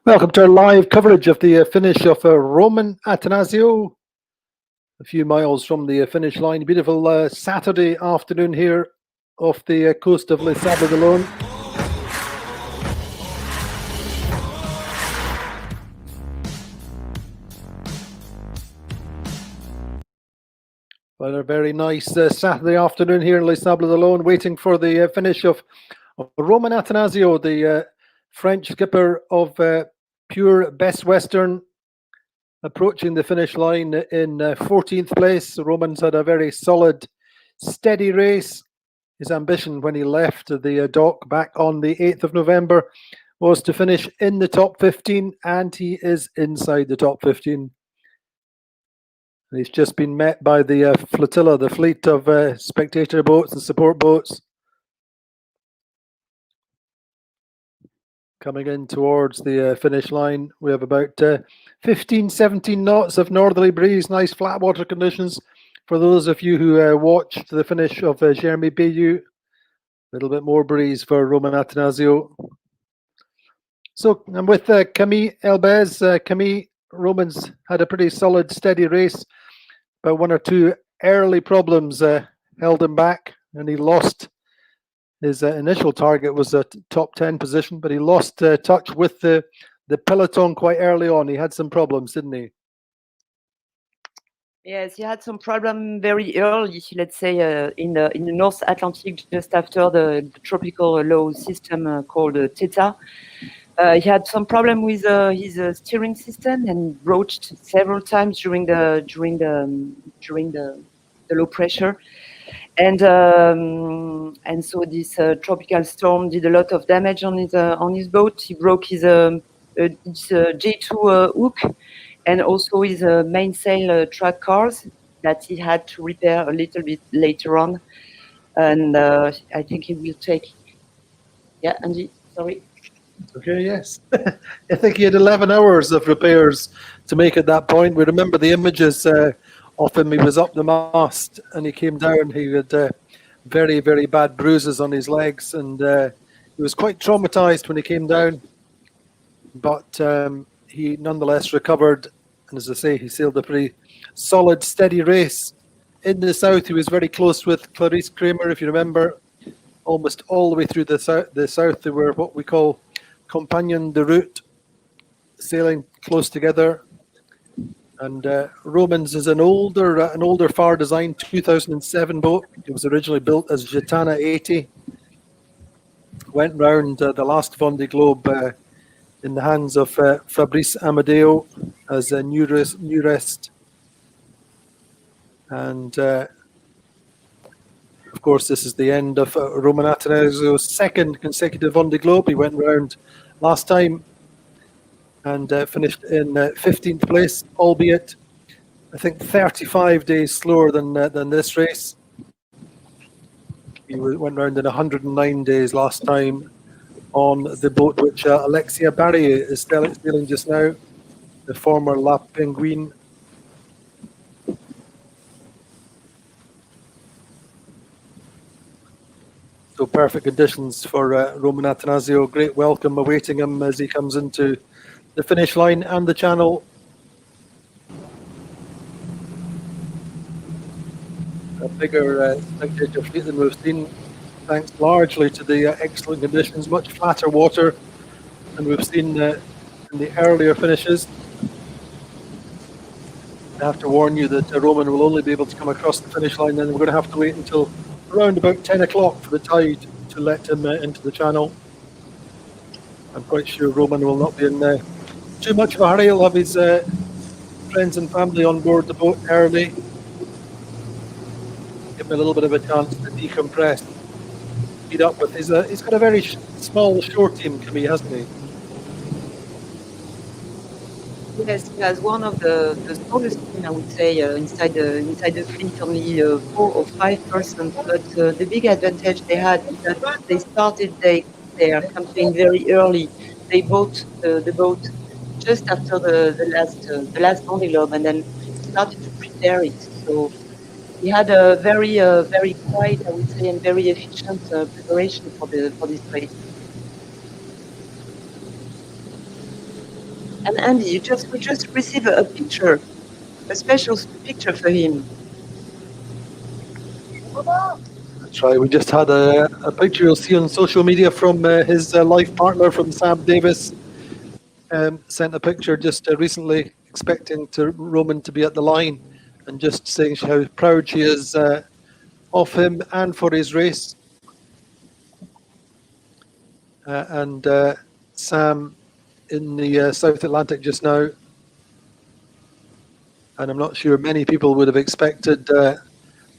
Welcome to our live coverage of the finish of Romain Attansio, a few miles from the finish line. Beautiful Saturday afternoon here off the coast of Les Sables d'Olonne. Well, a very nice Saturday afternoon here in Les Sables d'Olonne, waiting for the finish of Romain Attansio, the French skipper of Pure Best Western, approaching the finish line in 14th place. Roman's had a very solid, steady race. His ambition when he left the dock back on the 8th of November was to finish in the top 15, and he is inside the top 15. And he's just been met by the flotilla, the fleet of spectator boats and support boats, coming in towards the finish line. We have about 15, 17 knots of northerly breeze, nice flat water conditions. For those of you who watched the finish of Jeremy Bayou, a little bit more breeze for Romain Attansio. So I'm with Camille Elbez. Camille, Roman's had a pretty solid, steady race, but one or two early problems held him back, and he lost. His initial target was a top 10 position, but he lost touch with the peloton quite early on. He had some problems, didn't he? Yes, he had some problem very early, let's say, in the North Atlantic, just after the tropical low system called Theta. He had some problem with his steering system and broached several times during the low pressure. And so this tropical storm did a lot of damage on his boat. He broke his J2 hook and also his mainsail track cars that he had to repair a little bit later on. And I think he will take. Yeah, Andy, sorry. Okay, yes. I think he had 11 hours of repairs to make at that point. We remember the images of him. He was up the mast and he came down. He had very, very bad bruises on his legs, and he was quite traumatized when he came down. But he nonetheless recovered. And as I say, he sailed a pretty solid, steady race. In the south, he was very close with Clarice Kramer, if you remember. Almost all the way through the south, they were what we call compagnon de route, sailing close together. And Roman's is an older Phare design 2007 boat. It was originally built as Gitana 80. Went round the last Vendée Globe in the hands of Fabrice Amadeo as a new rest. And of course, this is the end of Romain Attanassio's second consecutive Vendée Globe. He went round last time and finished in 15th place, albeit I think 35 days slower than this race. He went round in 109 days last time on the boat which Alexia Barry is sailing just now, the former La Penguin. So perfect conditions for Romain Attansio. Great welcome awaiting him as he comes into the finish line and the channel. A bigger spectator fleet than we've seen, thanks largely to the excellent conditions, much flatter water than we've seen in the earlier finishes. I have to warn you that Roman will only be able to come across the finish line, and we're going to have to wait until around about 10 o'clock for the tide to let him into the channel. I'm quite sure Roman will not be in too much of a hurry. He'll have his friends and family on board the boat early. Give him a little bit of a chance to decompress, speed up with his. He's got a very small shore team, Camille, hasn't he? Yes, he has one of the smallest team, I would say, inside the fleet, only 4 or 5%. But the big advantage they had is that they started their campaign very early. They bought the boat just after the last Vendée Globe, and then started to prepare it. So he had a very quiet, I would say, and very efficient preparation for this race. And Andy, we just received a picture, a special picture for him. That's right. We just had a picture you'll see on social media from his life partner, from Sam Davis. Sent a picture just recently, expecting Roman to be at the line, and just saying how proud she is of him and for his race. And Sam in the South Atlantic just now. And I'm not sure many people would have expected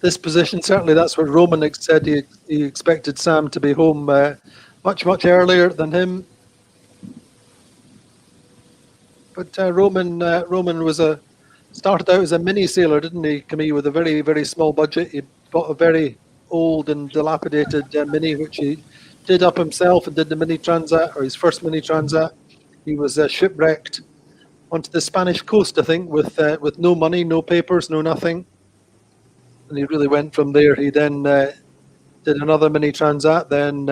this position. Certainly that's what Roman said. He expected Sam to be home much earlier than him. But Roman started out as a mini sailor, didn't he, Camille, with a very small budget. He bought a very old and dilapidated mini, which he did up himself and did the mini transat, or his first mini transat. He was shipwrecked onto the Spanish coast, I think, with no money, no papers, no nothing. And he really went from there. He then did another mini transat, then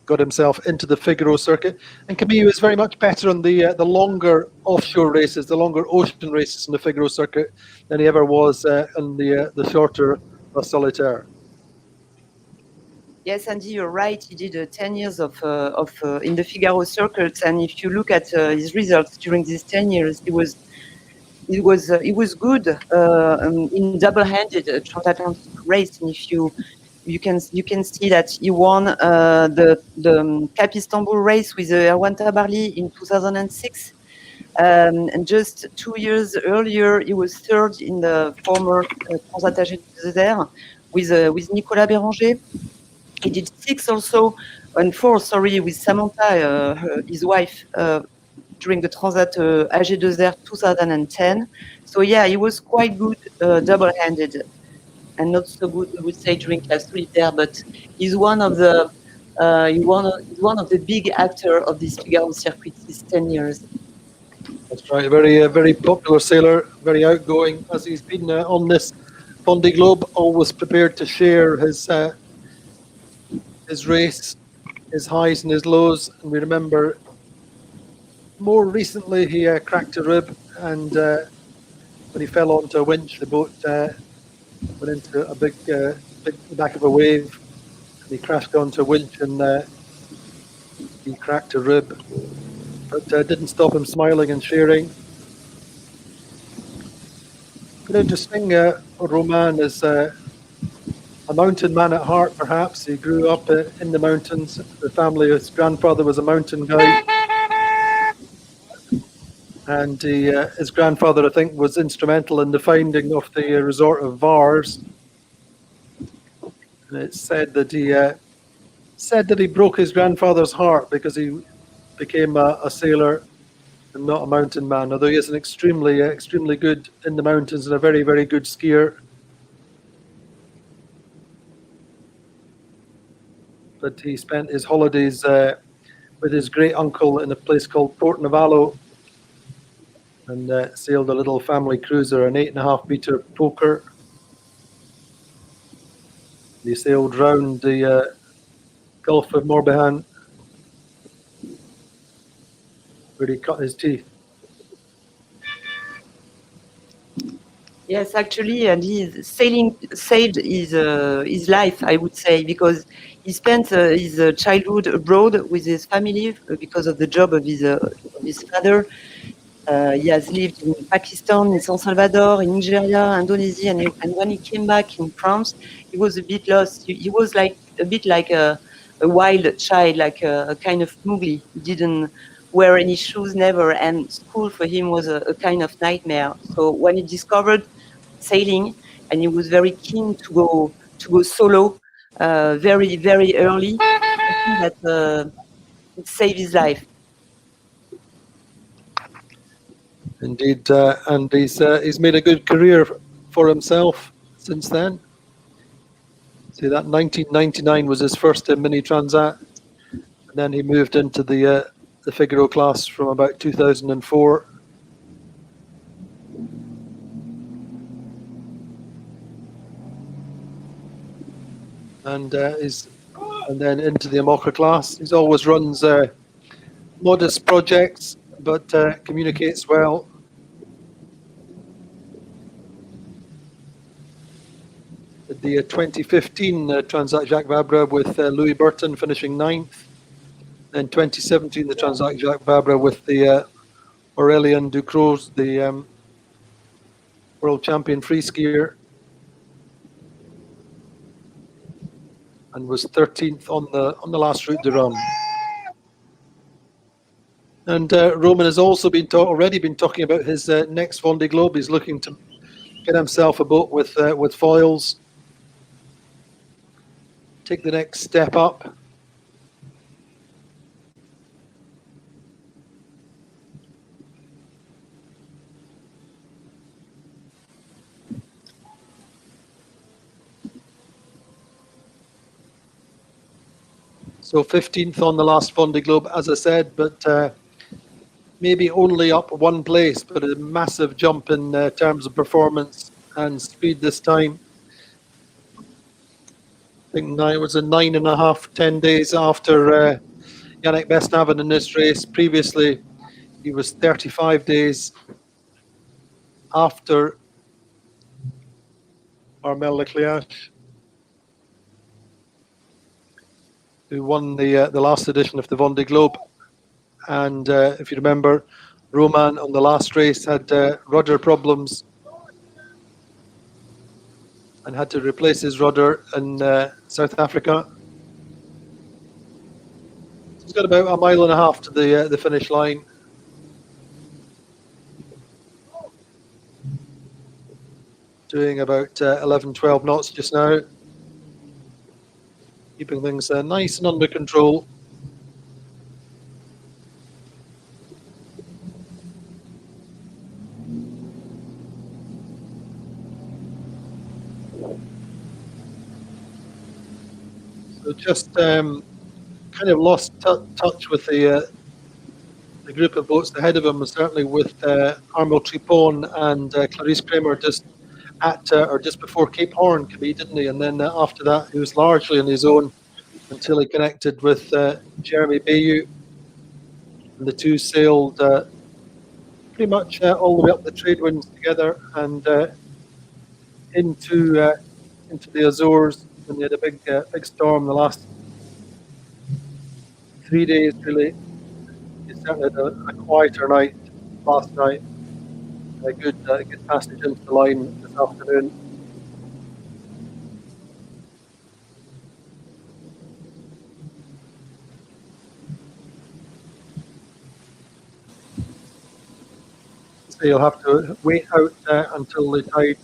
got himself into the Figaro circuit. And Camille was very much better on the longer offshore races, the longer ocean races in the Figaro circuit than he ever was on the shorter Solitaire. Yes, Andy, you're right. He did 10 years of in the Figaro circuit, and if you look at his results during these 10 years, he was good in double-handed transatlantic race. And if you can see that he won the Cap Istanbul race with Erwan Tabarly in 2006. And just 2 years earlier, he was third in the former Transat AG Desert with Nicolas Béranger. He did 6 also, and 4, sorry, with Samantha, his wife, during the Transat AG Desert 2010. So yeah, he was quite good double-handed, and not so good, we would say, during La Solitaire. But he's one of the big actor of this Figaro circuit these 10 years. That's right. Very popular sailor, very outgoing, as he's been on this Vendée Globe, always prepared to share his race, his highs and his lows. And we remember more recently he cracked a rib, and when he fell onto a winch, the boat went into a big back of a wave, and he crashed onto a winch, and he cracked a rib. But didn't stop him smiling and sharing. But interesting, Romain is a mountain man at heart, perhaps. He grew up in the mountains. The family, his grandfather was a mountain guide. And his grandfather, I think, was instrumental in the founding of the resort of Vars. And it's said that he broke his grandfather's heart because he became a sailor and not a mountain man, although he is an extremely good in the mountains and a very good skier. But he spent his holidays with his great uncle in a place called Port Navallo, and sailed a little family cruiser, an 8.5 meter poker. He sailed round the Gulf of Morbihan, where he cut his teeth. Yes, actually, and sailing saved his life, I would say, because he spent his childhood abroad with his family because of the job of his father. He has lived in Pakistan, in San Salvador, in Nigeria, Indonesia, and when he came back in France, he was a bit lost. He was a bit like a wild child, like a kind of Mowgli. He didn't wear any shoes, never, and school for him was a kind of nightmare. So when he discovered sailing, and he was very keen to go solo, very early, I think that it saved his life. Indeed, and he's made a good career for himself since then. See, that 1999 was his first mini transat, and then he moved into the Figaro class from about 2004. And then into the Amoca class. He always runs modest projects, but communicates well. The 2015 Transat Jacques Vabre with Louis Burton finishing 9th. Then 2017, the Transat Jacques Vabre with the Aurélien Ducros, the world champion free skier, and was 13th on the last Route de Rhum. And Roman has also already been talking about his next Vendée Globe. He's looking to get himself a boat with foils, take the next step up. So 15th on the last Vendée Globe, as I said, but maybe only up one place, but a massive jump in terms of performance and speed this time. I think it was a 9.5, 10 days after Yannick Besnaven in this race. Previously, he was 35 days after Armel Leclerc, who won the last edition of the Vendée Globe. And if you remember, Romain on the last race had rudder problems and had to replace his rudder in South Africa. He's got about a mile and a half to the finish line. Doing about 11, 12 knots just now. Keeping things nice and under control. So just kind of lost touch with the group of boats ahead of him, certainly with Armel Tripon and Clarice Kramer just at or just before Cape Horn, didn't he? And then after that, he was largely on his own until he connected with Jeremy Bayou. And the two sailed pretty much all the way up the trade winds together and into the Azores when they had a big storm the last 3 days, really. It certainly had a quieter night last night. A good passage into the line this afternoon. So you'll have to wait out until the tide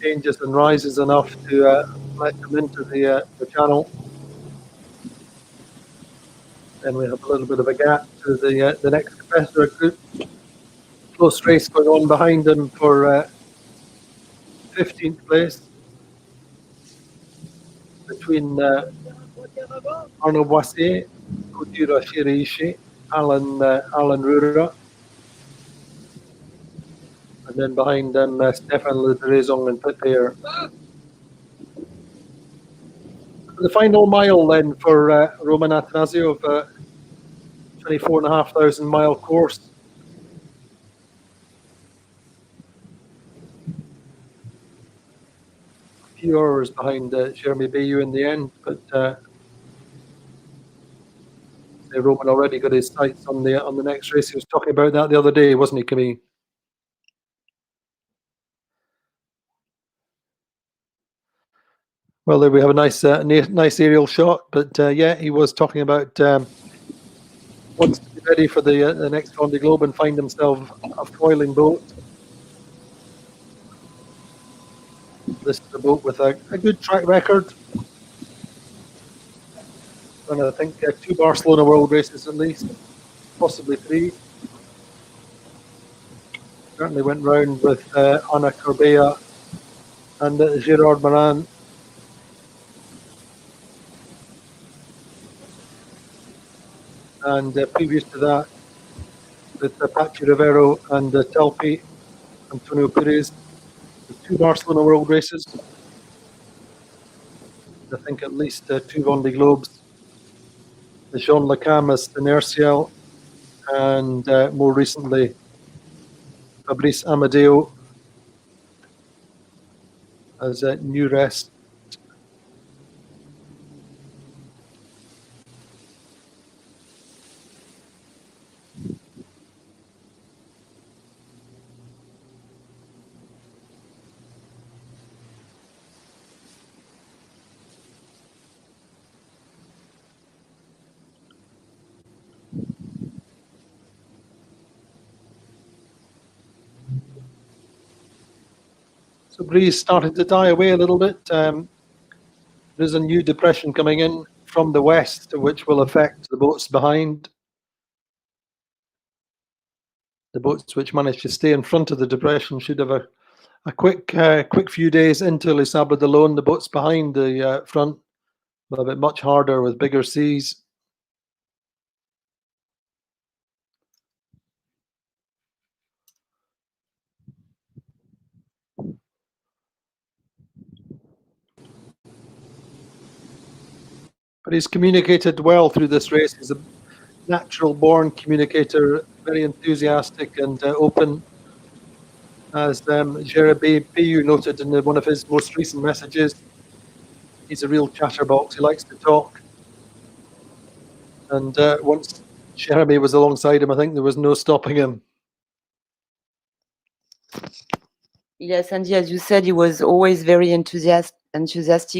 changes and rises enough to let them into the channel. Then we have a little bit of a gap to the next competitor group. Close race going on behind them for 15th place between Arnaud Boissier, Couture Chirishi, Alan Rura, and then behind them Stéphane Le Drezong and Pépère. The final mile then for Romain Attansio of a 24,500 mile course. A few hours behind Jeremy Bayou in the end, but Roman already got his sights on the next race. He was talking about that the other day, wasn't he, Camille? Well, there we have a nice aerial shot, but yeah, he was talking about wants to be ready for the next Vendée Globe and find himself a foiling boat. This is a boat with a good track record, and I think 2 Barcelona World races at least, possibly 3. Certainly went round with Ana Corbea and Gerard Morin. And previous to that, with Pachi Rivero and Telpi, Antonio Perez, the 2 Barcelona World races. I think at least 2 Vendée Globes. The Jean Lacamas, Inertial, and more recently Fabrice Amadeo as New Rest. So breeze starting to die away a little bit. There's a new depression coming in from the west, which will affect the boats behind. The boats which manage to stay in front of the depression should have a quick few days into Les Sables d'Olonne. The boats behind the front will have it much harder with bigger seas. But he's communicated well through this race. He's a natural-born communicator, very enthusiastic and open. As Jeremy Piyu noted in one of his most recent messages, he's a real chatterbox. He likes to talk. And once Jeremy was alongside him, I think there was no stopping him. Yes, and as you said, he was always very enthusiastic,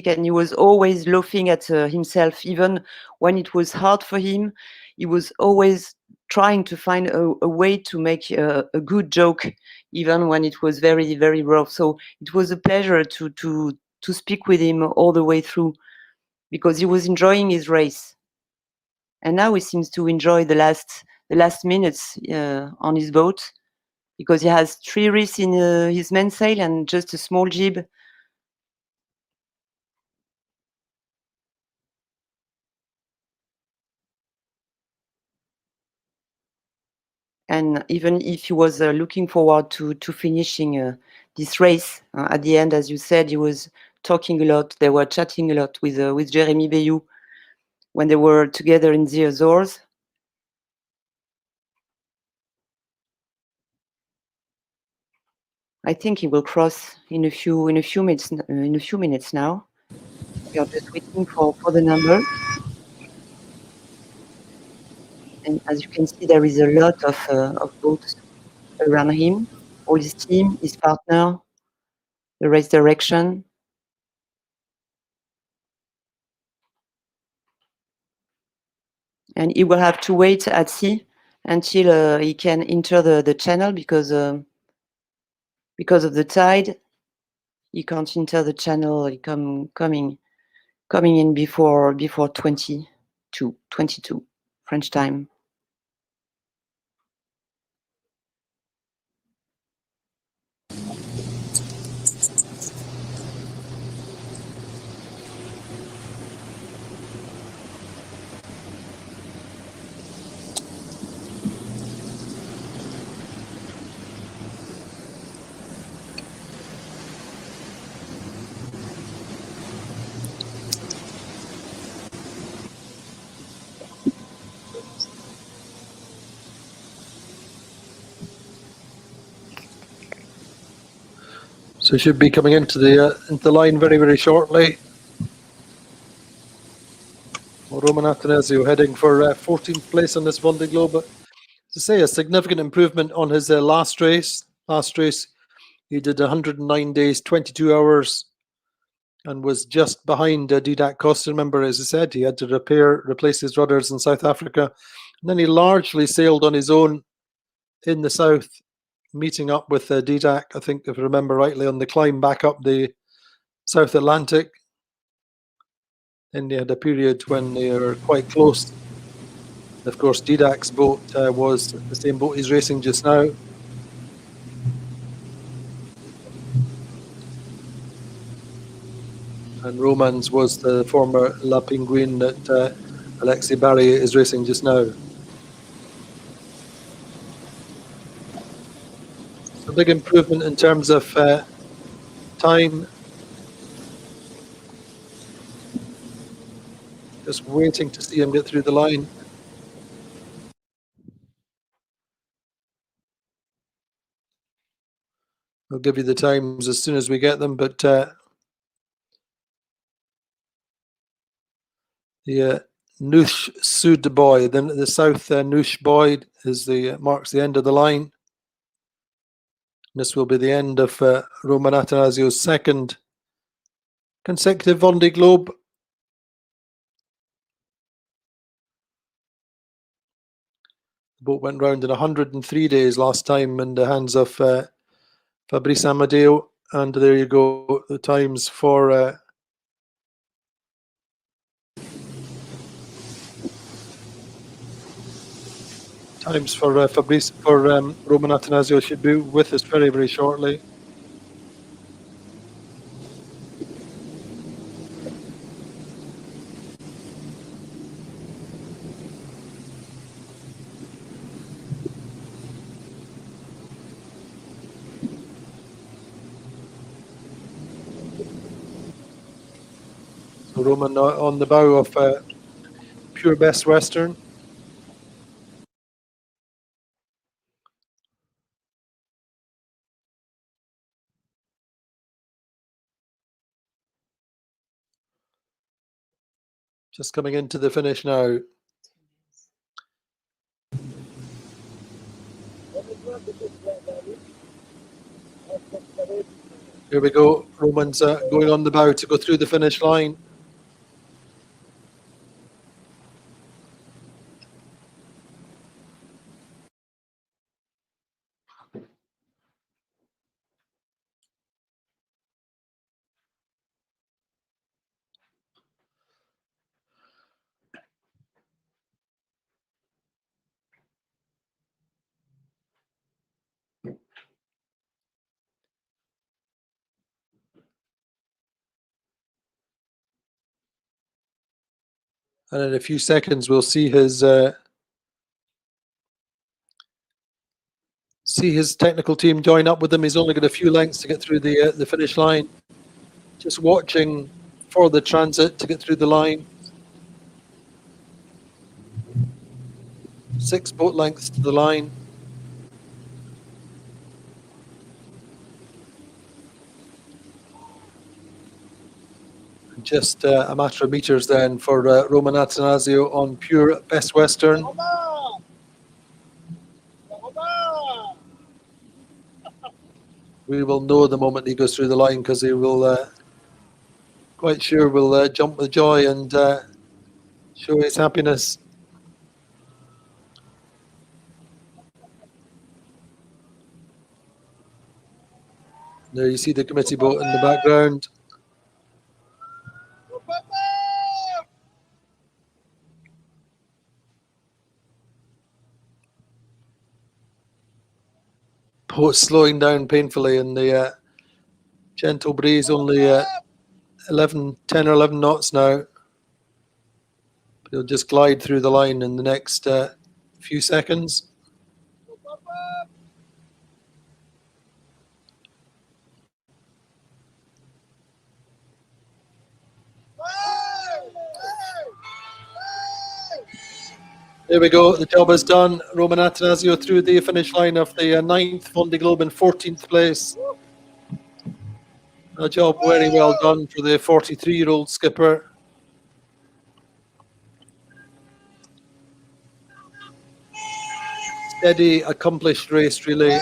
and he was always laughing at himself, even when it was hard for him. He was always trying to find a way to make a good joke, even when it was very, very rough. So it was a pleasure to speak with him all the way through, because he was enjoying his race, and now he seems to enjoy the last minutes on his boat, because he has 3 reefs in his mainsail and just a small jib. And even if he was looking forward to finishing this race, at the end, as you said, he was talking a lot. They were chatting a lot with Jeremy Bayou when they were together in the Azores. I think he will cross in a few minutes now. We are just waiting for the number. And as you can see, there is a lot of boats around him, all his team, his partner, the race direction. And he will have to wait at sea until he can enter the channel, because of the tide. He can't enter the channel. He coming in before 22 French time. So he should be coming into the line very, very shortly. Well, Romain Attansio heading for 14th place on this Vendée Globe. But to say a significant improvement on his last race. Last race, he did 109 days, 22 hours, and was just behind Didac Costa. Remember, as I said, he had to replace his rudders in South Africa. And then he largely sailed on his own in the south, meeting up with Didac, I think, if I remember rightly, on the climb back up the South Atlantic. Then they had a period when they were quite close. Of course, Didac's boat was the same boat he's racing just now. And Roman's was the former La Penguin that Alexis Barry is racing just now. A big improvement in terms of time. Just waiting to see him get through the line. We'll give you the times as soon as we get them, but the Noosh Sud Boy, then the South Noosh Boy is marks the end of the line. This will be the end of Romain Attanasio's second consecutive Vendée Globe. The boat went round in 103 days last time in the hands of Fabrice Amadeo, and there you go, the times for Fabrice for Romain Attansio should be with us very, very shortly. So Roman on the bow of Pure Best Western. Just coming into the finish now. Here we go. Roman's going on the bow to go through the finish line. And in a few seconds, we'll see his technical team join up with him. He's only got a few lengths to get through the finish line. Just watching for the transit to get through the line. 6 boat lengths to the line. Just a matter of meters then for Romain Attansio on Pure Best Western. We will know the moment he goes through the line, because he will, quite sure, will jump with joy and show his happiness. There you see the committee boat in the background. Boat slowing down painfully in the gentle breeze, only 10 or 11 knots now. But he'll just glide through the line in the next few seconds. There we go, the job is done. Romain Attansio through the finish line of the 9th Vendée Globe in 14th place. A job very well done for the 43-year-old skipper. Steady, accomplished race, really,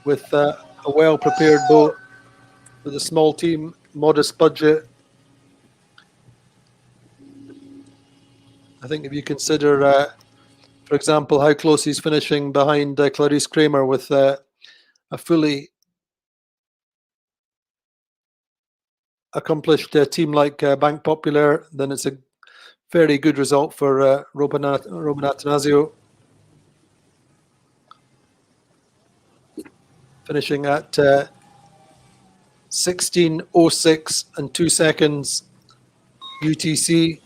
with a well-prepared boat, with a small team, modest budget. I think if you consider, for example, how close he's finishing behind Clarice Kramer with a fully accomplished team like Bank Popular, then it's a very good result for Romain Attansio. Finishing at 16:06 and 2 seconds UTC.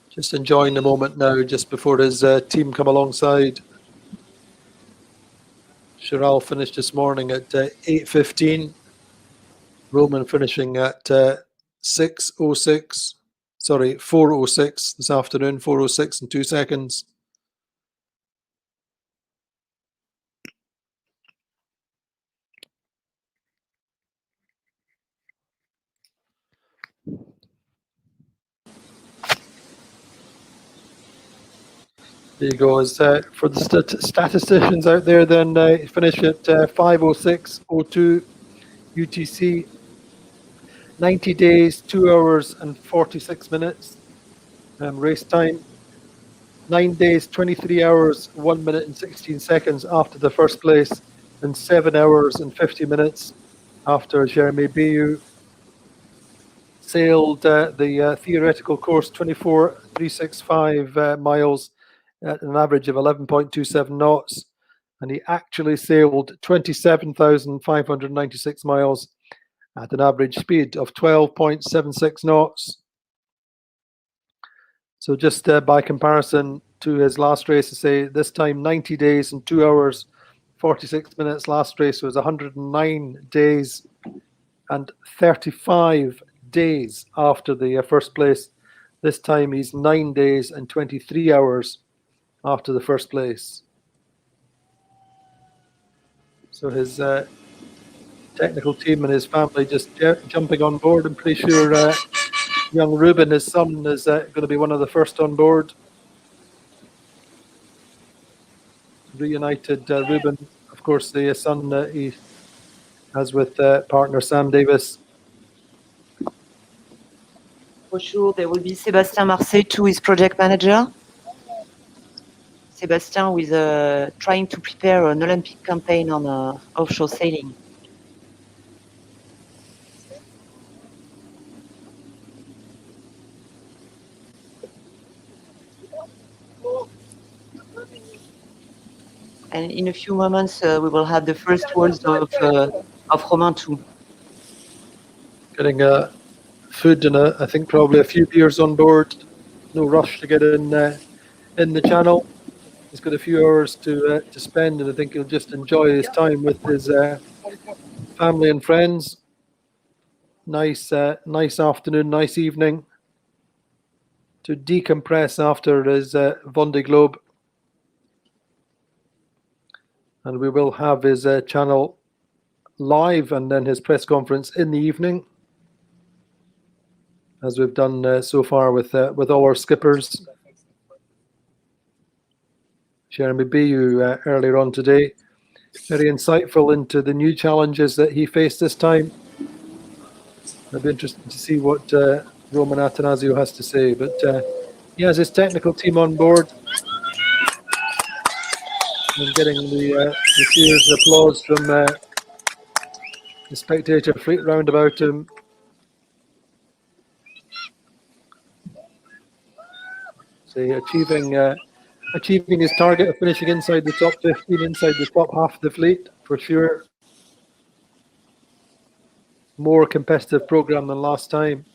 Just enjoying the moment now, just before his team come alongside. Chiral finished this morning at 8:15. Roman finishing at 6:06. Sorry, 4:06 this afternoon. 4:06 and 2 seconds. There you go. As for the statisticians out there, then finish at 5:06:02 UTC. 90 days, 2 hours and 46 minutes. Race time. 9 days, 23 hours, 1 minute and 16 seconds after the first place, and 7 hours and 50 minutes after Jeremy Bayou sailed the theoretical course 24,365 miles at an average of 11.27 knots, and he actually sailed 27,596 miles at an average speed of 12.76 knots. So just by comparison to his last race, to say this time 90 days and 2 hours 46 minutes. Last race was 109 days and 35 days after the first place. This time he's 9 days and 23 hours after the first place. So his technical team and his family just jumping on board. I'm pretty sure young Ruben, his son, is going to be one of the first on board. Reunited Ruben, of course, the son he has with partner Sam Davis. For sure, there will be Sébastien Marcet too, his project manager. Sébastien with trying to prepare an Olympic campaign on offshore sailing. And in a few moments, we will have the first words of Romain too. Getting food and I think probably a few beers on board. No rush to get in the channel. He's got a few hours to spend, and I think he'll just enjoy his time with his family and friends. Nice afternoon, nice evening to decompress after his Vendée Globe. And we will have his channel live and then his press conference in the evening, as we've done so far with all our skippers. Jeremy Bayou earlier on today, very insightful into the new challenges that he faced this time. It'll be interesting to see what Romain Attansio has to say, but he has his technical team on board and getting the cheers and applause from the spectator fleet round about him. So achieving his target of finishing inside the top 15, inside the top half of the fleet, for sure. More competitive program than last time.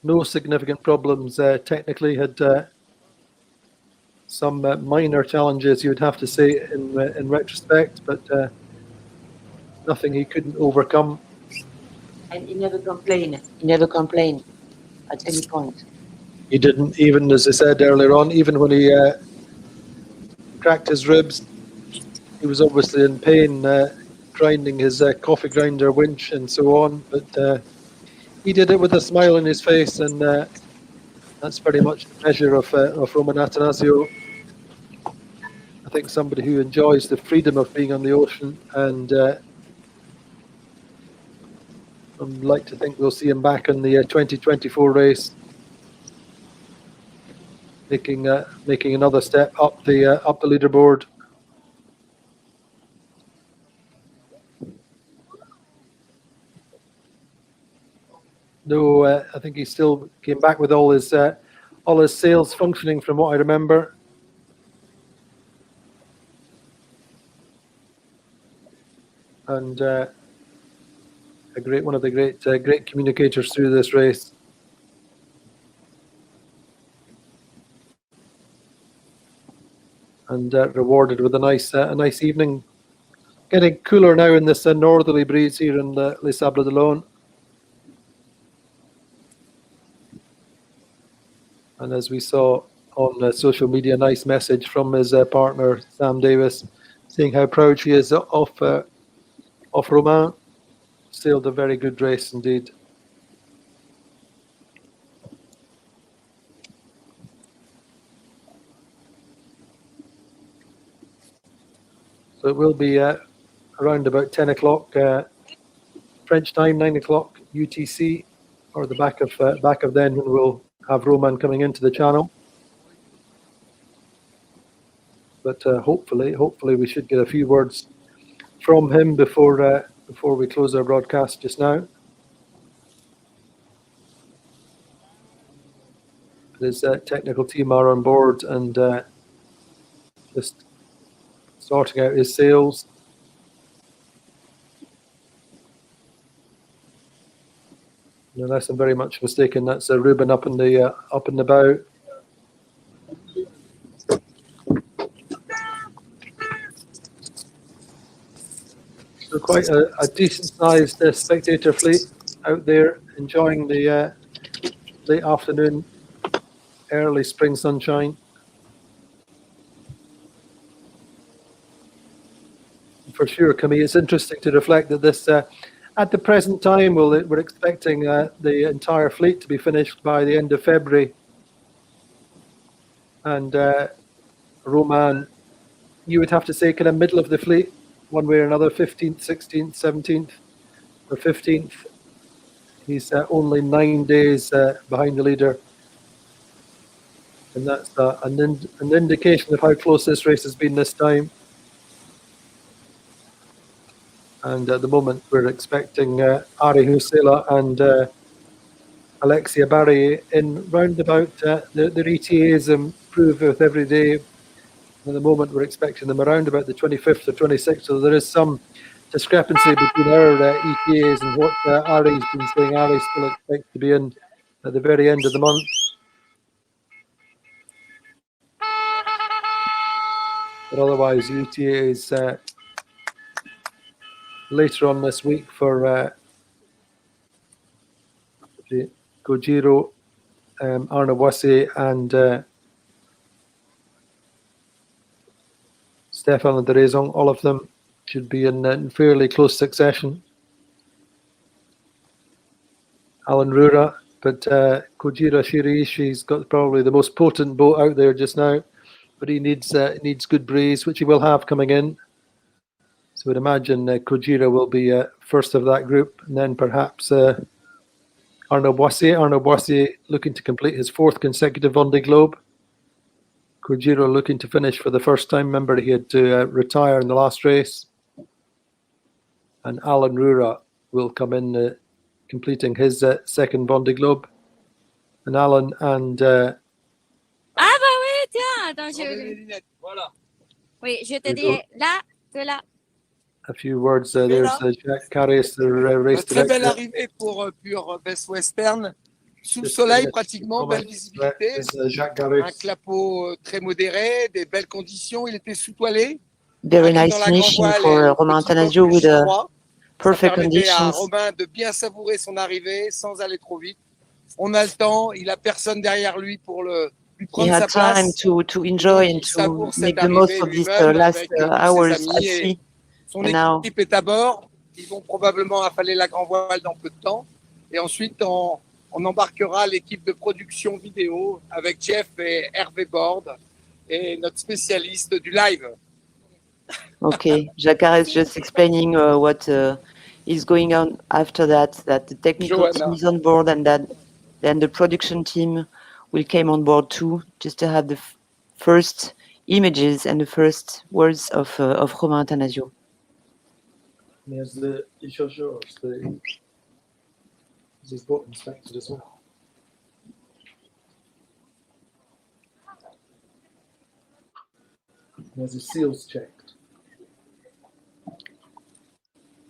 No significant problems technically. Had some minor challenges, you would have to say, in retrospect, but nothing he couldn't overcome. And he never complained. He never complained at any point. He didn't, even as I said earlier on, even when he cracked his ribs, he was obviously in pain, grinding his coffee grinder winch and so on, but he did it with a smile on his face, and that's very much the measure of Romain Attansio. I think somebody who enjoys the freedom of being on the ocean, and I'd like to think we'll see him back in the 2024 race, making another step up the leaderboard. No, I think he still came back with all his sails functioning, from what I remember. And one of the great communicators through this race. And rewarded with a nice evening. Getting cooler now in this northerly breeze here in Les Sables d'Olonne. And as we saw on social media, a nice message from his partner, Sam Davis, saying how proud she is of Romain. Sailed a very good race indeed. So it will be around about 10 o'clock French time, 9 o'clock UTC, or the back of then when we'll have Roman coming into the channel. But hopefully we should get a few words from him before we close our broadcast just now. His technical team are on board and just sorting out his sails. Unless I'm very much mistaken, that's Ruben up in the bow. So quite a decent-sized spectator fleet out there enjoying the late afternoon, early spring sunshine. For sure, Camille, it's interesting to reflect that this, at the present time, we're expecting the entire fleet to be finished by the end of February. And Roman, you would have to say, kind of middle of the fleet, one way or another, 15th, 16th, 17th, or 15th. He's only 9 days behind the leader. And that's an indication of how close this race has been this time. And at the moment, we're expecting Ari Husela and Alexia Barry in round about their ETAs improve with every day. At the moment, we're expecting them around about the 25th or 26th. So there is some discrepancy between our ETAs and what Ari's been saying. Ari still expects to be in at the very end of the month. But otherwise, ETA is later on this week for the Gojiro, Arnaud Boissier and Stéphane de Raison. All of them should be in fairly close succession. Alan Rura, but Kojiro Shiri, she's got probably the most potent boat out there just now, but he needs good breeze, which he will have coming in. So I'd imagine Kojiro will be first of that group, and then perhaps Arnaud Boissier. Arnaud Boissier looking to complete his 4th consecutive Vendée Globe. Kojiro looking to finish for the first time. Remember, he had to retire in the last race. And Alan Rura will come in completing his 2nd Vendée Globe. And Alan and... Ah bah oui, tiens, attends, voilà. Oui, je te dis là, de là. A few words. There's Jacques Carres, the race Très director. belle arrivée pour Pure Best Western. Sous le soleil, pratiquement, belle visibilité. Un clapot très modéré, des belles conditions. Il était sous-toilé. Very nice finishing for Romain Attansio with perfect conditions. À Romain de bien savourer son arrivée sans aller trop vite. On a le temps, il a personne derrière lui pour lui prendre sa place. He had time to enjoy and to make the most of these last hours at sea. Son équipe est à bord. Ils vont probablement affaler la grand voile dans peu de temps. Et ensuite, on embarquera l'équipe de production vidéo avec Jeff et Hervé Borde et notre spécialiste du live. Okay, Jacques is just explaining what is going on after that the technical team is on board and that then the production team will come on board too, just to have the first images and the first words of Romain Attansio. There's the his boat inspected as well. There's his seals checked.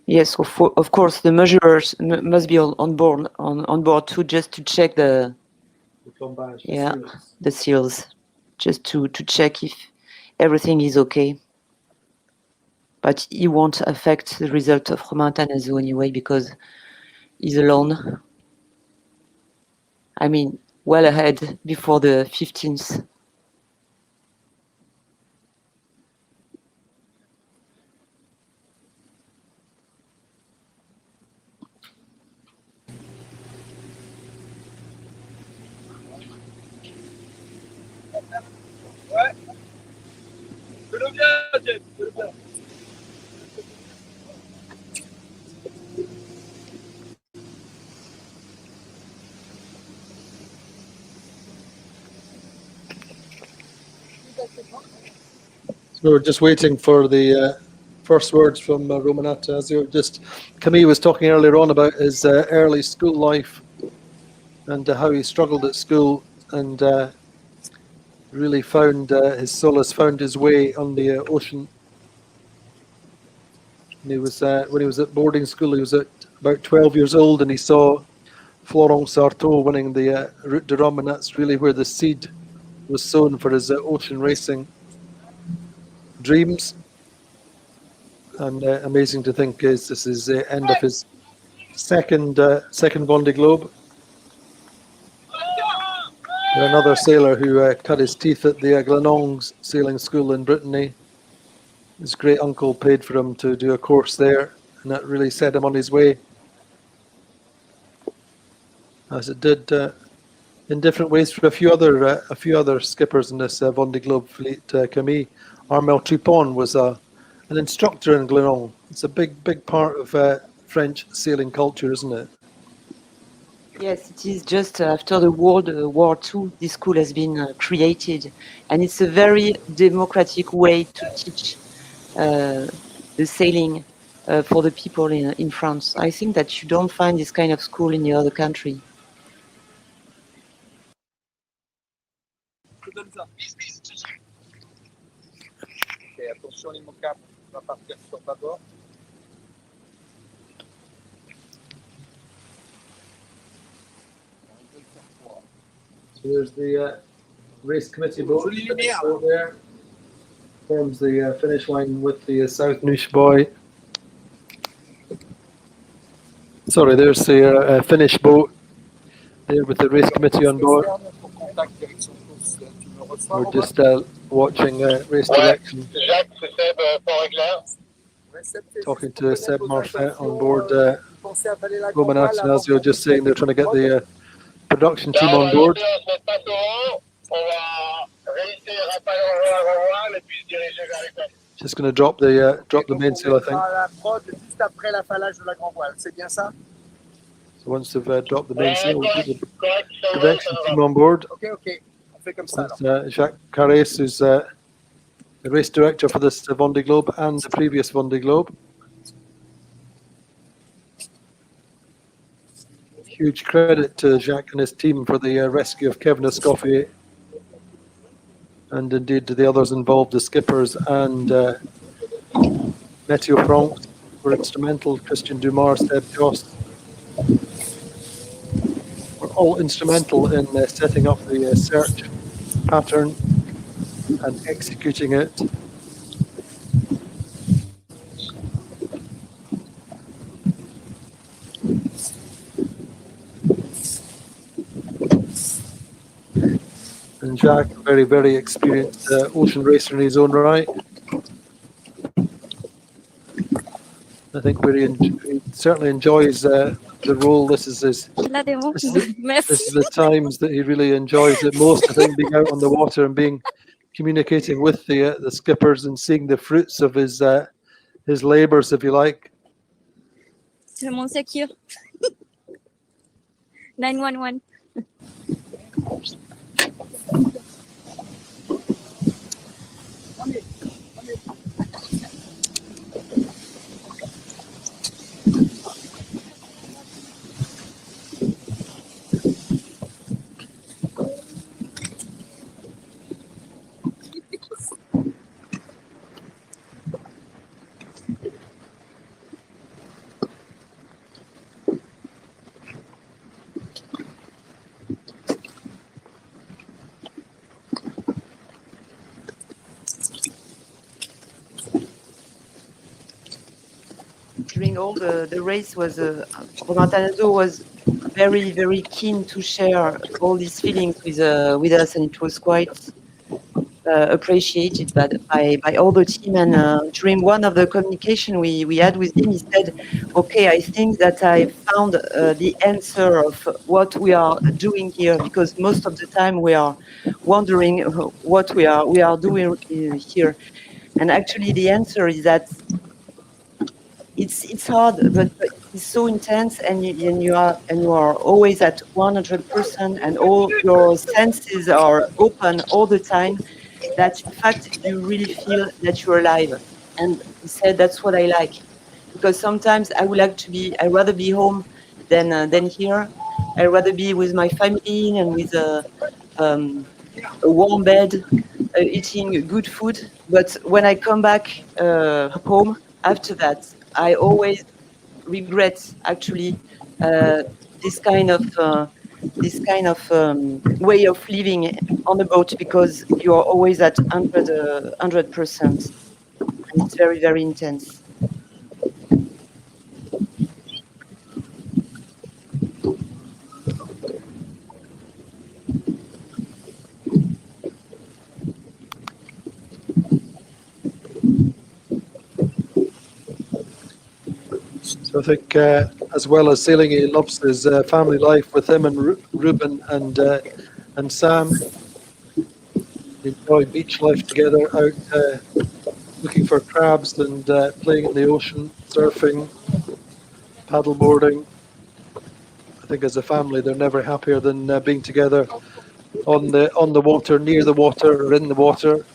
Yes, of course, the measurers must be on board too, just to check the plombage, the seals, just to check if everything is okay. But it won't affect the result of Romain Attansio anyway, because he's alone. I mean, well ahead before the 15th. So we're just waiting for the first words from Romain Attansio. Just Camille was talking earlier on about his early school life and how he struggled at school and really found his solace, found his way on the ocean. And he was when he was at boarding school, he was at about 12 years old, and he saw Florent Sarto winning the Route de Rome, and that's really where the seed was sown for his ocean racing dreams. And amazing to think is this is the end of his second Vendée Globe. Another sailor who cut his teeth at the Glenongs sailing school in Brittany. His great uncle paid for him to do a course there, and that really set him on his way, as it did in different ways for a few other skippers in this Vendée Globe fleet. Camille Armel Tripon was an instructor in Glenong. It's a big part of French sailing culture, isn't it? Yes, it is. Just after the World War II, this school has been created, and it's a very democratic way to teach the sailing for the people in France. I think that you don't find this kind of school in the other country. Okay, attention, l'IMOCAP va partir sur bâbord. So there's the race committee boat there. Forms the finish line with the South Noosh buoy. Sorry, there's the Finnish boat there with the race committee on board. We're just watching race direction. Talking to Seb Marfet on board. Romain Attansio just saying they're trying to get the production team on board. Just going to drop the mainsail, I think. So once they've dropped the mainsail, we'll put the production team on board. That's Jacques Carrès, who's the race director for this Vendée Globe and the previous Vendée Globe. Huge credit to Jacques and his team for the rescue of Kevin Escoffier, and indeed to the others involved, the skippers and Mathieu Franck were instrumental. Christian Dumas, Seb Jost were all instrumental in setting up the search pattern and executing it. And Jacques, a very experienced ocean racer in his own right. I think he certainly enjoys the role. This is the times that he really enjoys it most. I think being out on the water and communicating with the skippers and seeing the fruits of his labours, if you like. C'est mon secure. 911. During all the race, Romain Attansio was very, very keen to share all these feelings with us, and it was quite appreciated by all the team. And during one of the communication we had with him, he said, "Okay, I think that I found the answer of what we are doing here, because most of the time we are wondering what we are doing here." And actually, the answer is that it's hard, but it's so intense, and you are always at 100%, and all your senses are open all the time. That in fact you really feel that you're alive. And he said that's what I like, because sometimes I rather be home than here. I rather be with my family and with a warm bed, eating good food. But when I come back home after that, I always regret actually uh, this kind of way of living on a boat, because you are always at 100%, and it's very, very intense. So I think, as well as sailing, he loves his family life with him and Ruben and Sam. They enjoy beach life together, out looking for crabs and playing in the ocean, surfing, paddleboarding. I think as a family, they're never happier than being together on the water, near the water, or in the water,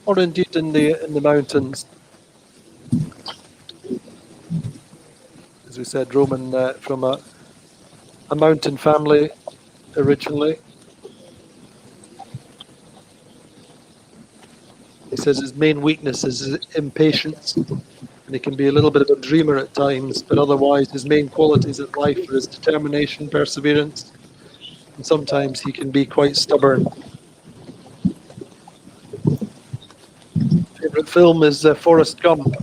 or indeed in the mountains. As we said, Roman from a mountain family originally. He says his main weakness is his impatience, and he can be a little bit of a dreamer at times, but otherwise his main qualities in life are his determination, perseverance, and sometimes he can be quite stubborn. Favorite film is Forrest Gump.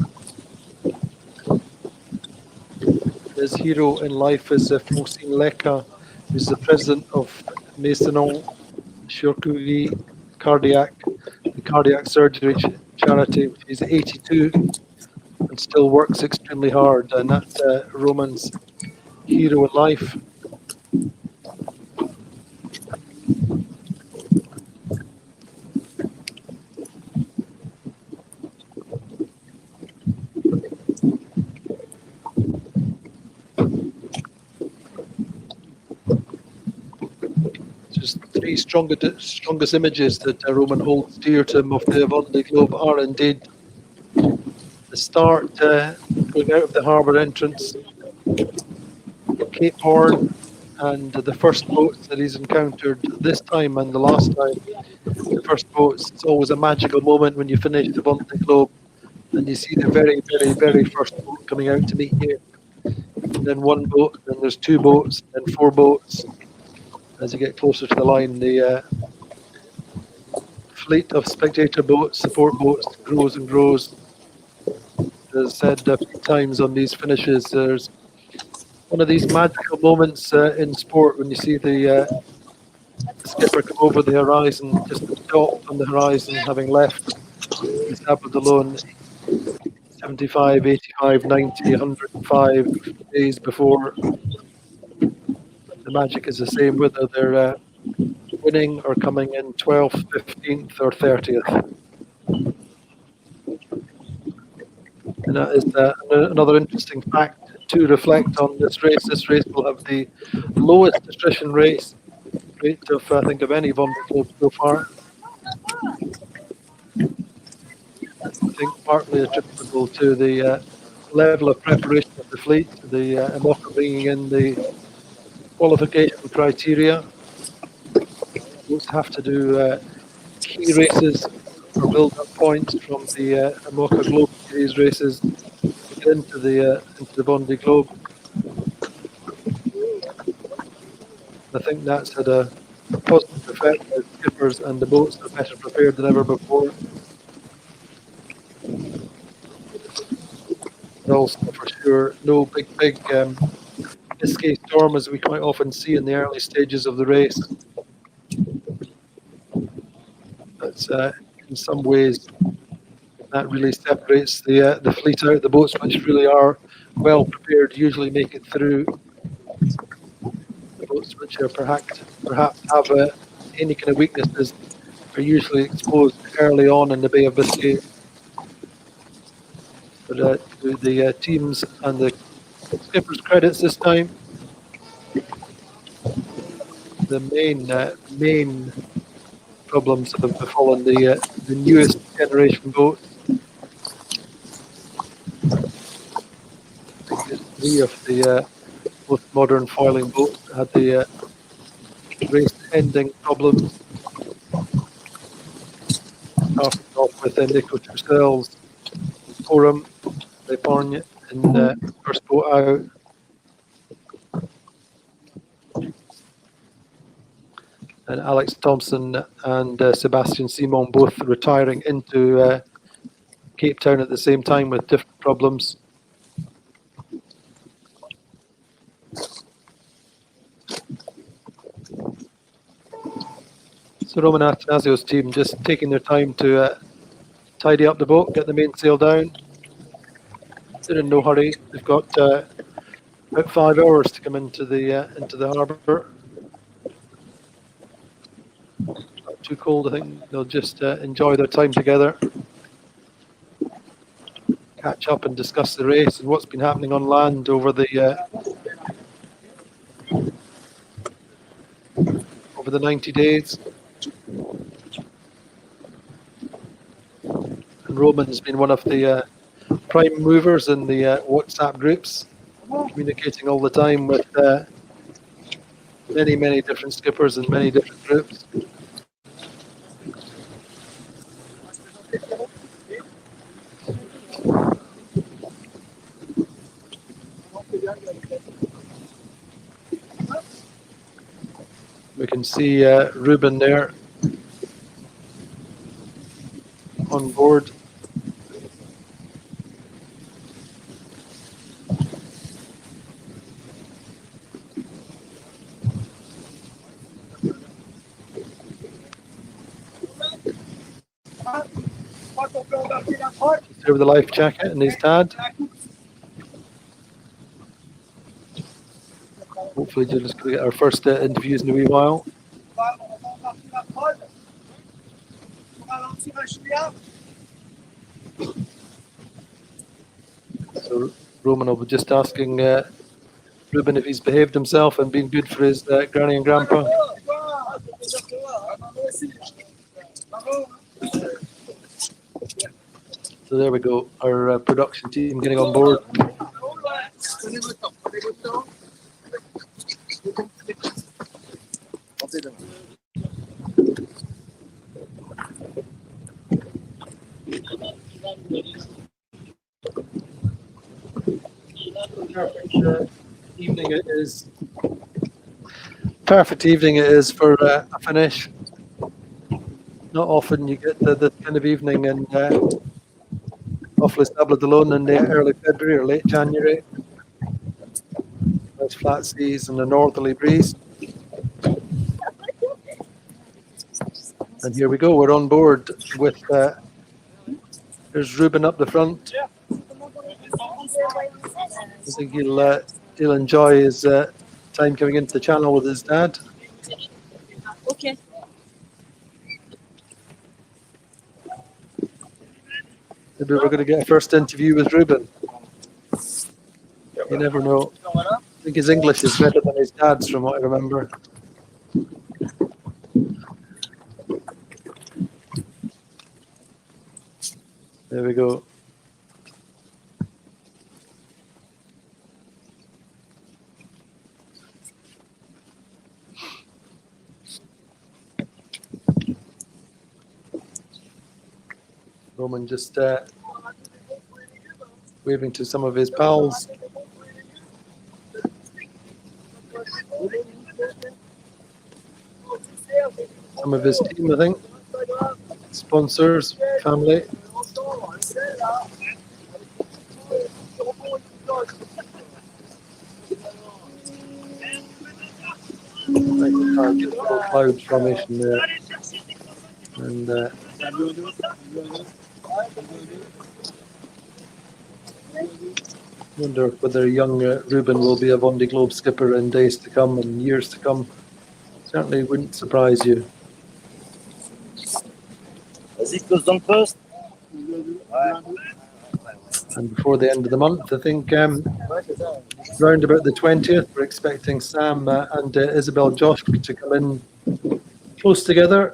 His hero in life is Francine Leca, who's the president of Maisonneuve Chirurgie the cardiac surgery charity. She's 82 and still works extremely hard, and that's Roman's hero in life. Just three strongest images that Roman holds dear to him of the Vendée Globe are indeed the start, going out of the harbour entrance, Cape Horn, and the first boats that he's encountered this time and the last time. The first boats, it's always a magical moment when you finish the Vendée Globe and you see the very, very, very first boat coming out to meet you. And then one boat, then there's two boats, then four boats. As you get closer to the line, the fleet of spectator boats, support boats, grows and grows. As said a few times on these finishes, there's one of these magical moments in sport when you see the skipper come over the horizon, just stopped on the horizon, having left his Sabbath alone 75, 85, 90, 105 days before. The magic is the same whether they're winning or coming in 12th, 15th, or 30th. And that is another interesting fact to reflect on this race. This race will have the lowest attrition rate of, I think, of any Vendée Globe so far. I think partly attributable to the level of preparation of the fleet, the IMOCA bringing in the qualification criteria. Boats have to do key races or build-up points from the IMOCA Globe Series races to get into the Vendée Globe. I think that's had a positive effect. The skippers and the boats are better prepared than ever before. And also, for sure, no big Biscay storm, as we quite often see in the early stages of the race. But in some ways, that really separates the fleet out. The boats which really are well prepared usually make it through. The boats which are perhaps have any kind of weaknesses are usually exposed early on in the Bay of Biscay. But to the teams and the skippers' credits this time, the main problems have befallen the newest generation boats. Three of the most modern foiling boats had the race-ending problems. Starting off with Nico Trussell's Forum, Leporgne, and first boat out. And Alex Thompson and Sebastian Simon both retiring into Cape Town at the same time with different problems. So Romain Attansio team just taking their time to tidy up the boat, get the mainsail down. They're in no hurry. They've got about 5 hours to come into the harbour. Not too cold. I think they'll just enjoy their time together, catch up and discuss the race and what's been happening on land over the 90 days. And Roman's been one of the prime movers in the WhatsApp groups, communicating all the time with many different skippers and many different groups. We can see Ruben there on board. He's there with the life jacket and his dad. Hopefully, just going to get our first interviews in a wee while. So Roman will be just asking Ruben if he's behaved himself and been good for his granny and grandpa. So there we go, our production team getting on board. Perfect evening it is for a finish. Not often you get this kind of evening in off Les Sables d'Olonne in the early February or late January. Nice flat seas and a northerly breeze. And here we go, we're on board with there's Ruben up the front. I think he'll enjoy his time coming into the channel with his dad. Okay. Maybe we're going to get a first interview with Ruben. You never know. I think his English is better than his dad's, from what I remember. There we go. Roman just waving to some of his pals. Some of his team, I think. Sponsors, family. little cloud formation there. And wonder whether young Ruben will be a Vendée Globe skipper in days to come and years to come. Certainly wouldn't surprise you. Vas-y, close down first. And before the end of the month, I think round about the 20th, we're expecting Sam and Isabel Josh to come in close together.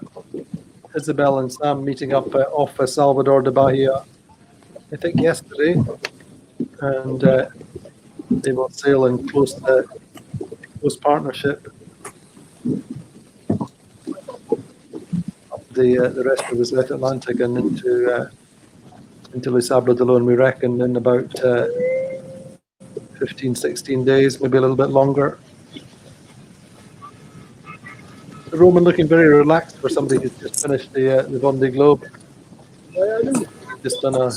Isabel and Sam meeting up off Salvador de Bahia, I think yesterday, and they will sail in close partnership. The rest of the South Atlantic and into Les Sables d'Olonne, we reckon, in about 15, 16 days, maybe a little bit longer. Roman looking very relaxed for somebody who's just finished the Vendée Globe. Just done a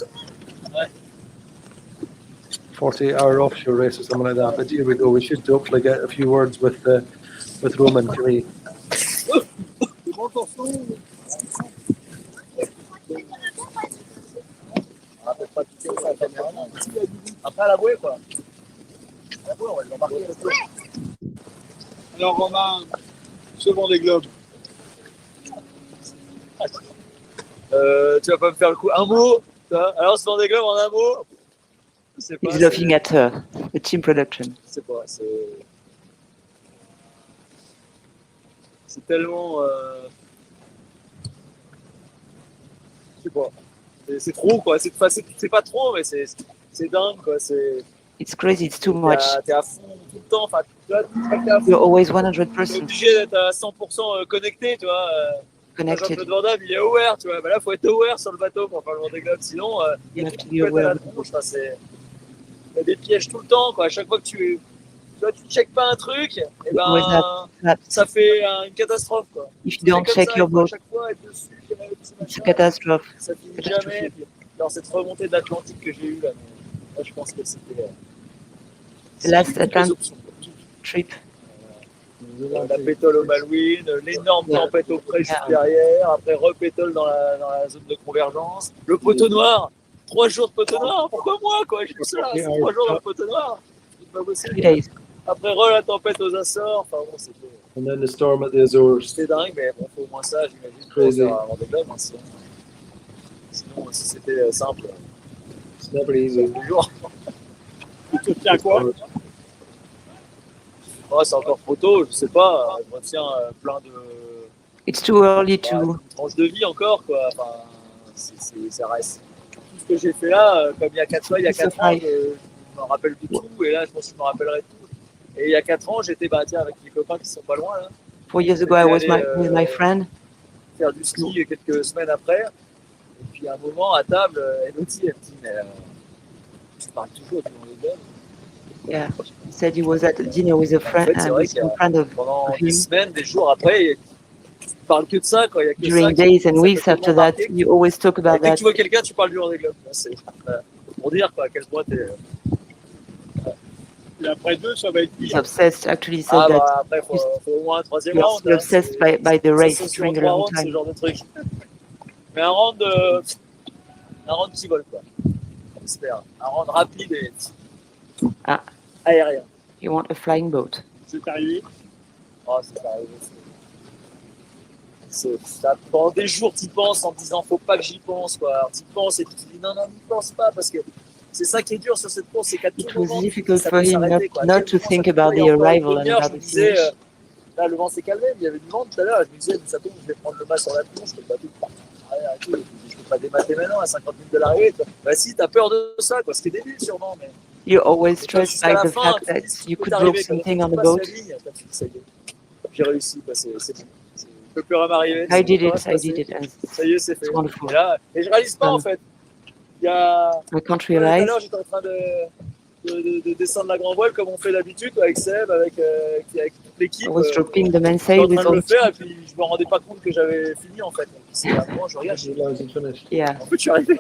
48-hour offshore race or something like that. But here we go. We should hopefully get a few words with Roman. Can we? Après à la bouée, quoi. À la bouée, on va l'embarquer. Alors Romain, ce Vendée Globe. Tu vas pas me faire le coup. Un mot. Alors, ce Vendée Globe en un mot. Je sais pas. He's looking at the team production. Je sais pas. C'est tellement. Je sais pas. C'est trop, quoi. C'est pas trop, mais c'est dingue, quoi. It's crazy, it's too much. T'es à fond tout le temps. Enfin, tu vois, t'es à fond. You're always T'es 100% obligé d'être à 100% connecté, tu vois. connected. Le Van Damme, il est aware, tu vois. Bah là, faut être aware sur le bateau pour faire le Vendée Globe. Sinon, You have to be tu peux être à aware. la tronche. Enfin, il y a des pièges tout le temps, quoi. À chaque fois que tu checkes pas un truc, et Always that. ça fait une catastrophe, quoi. If you don't check your À boat, chaque fois, être dessus, it's a catastrophe. ça finit jamais. Et puis, alors, cette remontée de l'Atlantique que j'ai eue, là, moi, je pense que c'était. The last toutes les Atlantic options, quoi. trip. La pétole au Malouine, l'énorme tempête au frais juste derrière, après repétole dans la zone de convergence, le poteau noir, 3 jours de poteau noir, pourquoi moi, quoi? J'ai ça, c'est 3 jours dans le poteau noir, c'est pas 3 possible. days. Après la tempête aux Açores, enfin bon, c'était And then the storm at the Azores. dingue, mais bon, faut au moins ça, j'imagine, pour Crazy. faire un Vendée Globe, hein, sinon, si c'était simple, It's never easy. toujours. Tu te tiens à quoi? Oh, c'est encore trop tôt, je sais pas, je retiens plein de. It's too early Une to. tranche de vie encore, quoi. Enfin, ça reste. Tout ce que j'ai fait là, comme il y a 4 ans, je me rappelle de tout, et là, je pense que je me rappellerai de tout. Et il y a 4 ans, j'étais avec mes copains qui sont pas loin, là, 4 years ago, I was with my friend. faire du ski quelques semaines après. Et puis à un moment, à table, Elodie, elle me dit, mais tu parles toujours du Vendée Globe. Yeah, he said he was at dinner with a friend, En fait, c'est vrai with some friend of Pendant des him. semaines, des jours après, tu parles que de ça, quoi. Il y a que During ça days and ça weeks t'a after tellement that, marqué. you always talk Et about dès que that. tu vois quelqu'un, tu parles du Vendée Globe. C'est pour dire, quoi, à quel point t'es. Et après 2, ça va être He's pire. obsessed. Actually, he said Ah that bah après, faut au moins un troisième you're round. still obsessed by the race Ça, during a sur 3 long rounds, ce time. genre de truc. Mais un round qui vole, quoi. J'espère. Un round rapide et Ah. aérien. You want a flying boat. C'est arrivé. Oh, c'est pas arrivé. Pendant des jours, tu y penses en te disant faut pas que j'y pense, quoi. Alors, tu y penses et tu te dis non, n'y pense pas, parce que c'est ça qui est dur sur cette course, c'est qu'à tout It was moment, difficult ça for peut him s'arrêter, quoi. not to think about the arrival and about Je me the disais, finish. là, le vent s'est calmé, mais il y avait du vent tout à l'heure. Je me disais, ça tombe, je vais prendre le mât sur la planche, le bateau arrêtez, je peux pas démater maintenant à 50 minutes de l'arrivée. Bah si, t'as peur de ça, quoi. Ce qui est débile, sûrement, mais. You're always stressed Jusqu'à by la the fin, fact tu that dis, ce qui you peut could t'arriver, broke quand something tu on the passes boat. la ligne, toi, tu dis, ça y est. J'ai réussi, quoi. C'est bon. Je peux plus rien m'arriver. I did Ça va it. se I passer. did it. And Ça y est, c'est fait. it's wonderful. Et je réalise pas, en fait. Il y a. I can't Tout à realize. l'heure, j'étais en train de descendre la grand voile comme on fait d'habitude avec Seb, avec toute l'équipe. I was dropping the J'étais mainsail en with train de all. le faire et puis je me rendais pas compte que j'avais fini en fait. C'est à un moment, je regarde, Yeah. en fait, je suis arrivé.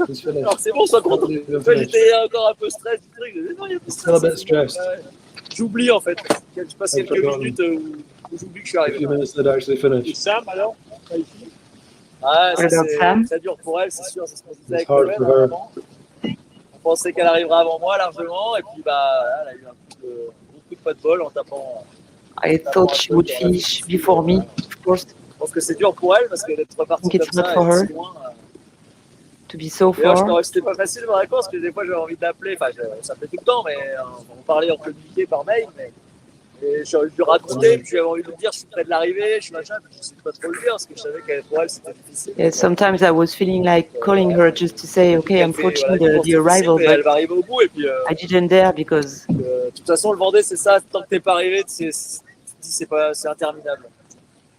It's finished. Alors c'est bon, sois content. It's En fait, j'étais encore un peu stress du truc. Je disais, non, il y a plus de Still a bit stress. stressed. Je j'oublie en fait. Je passe quelques minutes où j'oublie que je suis A arrivé. few minutes they'd actually finish. Et Sam alors Ah, ça, ça dure pour elle, c'est sûr, c'est ce qu'on disait avec hard Romain for her. avant. On pensait qu'elle arriverait avant moi largement, et puis bah, elle a eu beaucoup de pas de bol en tapant. I thought she would finish before me, of course. Je pense que c'est dur pour elle parce que d'être repartie I think comme it's not ça, for et her. si loin. To be so D'ailleurs, far. c'était pas facile de me répondre parce que des fois j'avais envie de l'appeler, enfin on s'appelait tout le temps, mais on parlait, on communiquait par mail, mais et j'ai envie de lui raconter, puis j'avais envie de lui dire je suis près de l'arrivée, je suis machin, puis je sais pas trop le dire parce que je savais qu'elle pour elle c'était difficile. Yeah, sometimes I was feeling like calling her just to say, okay, I'm approaching the arrival, mais elle but va arriver au bout et puis I didn't dare because de toute façon le Vendée c'est ça, tant que t'es pas arrivé, tu dis c'est interminable.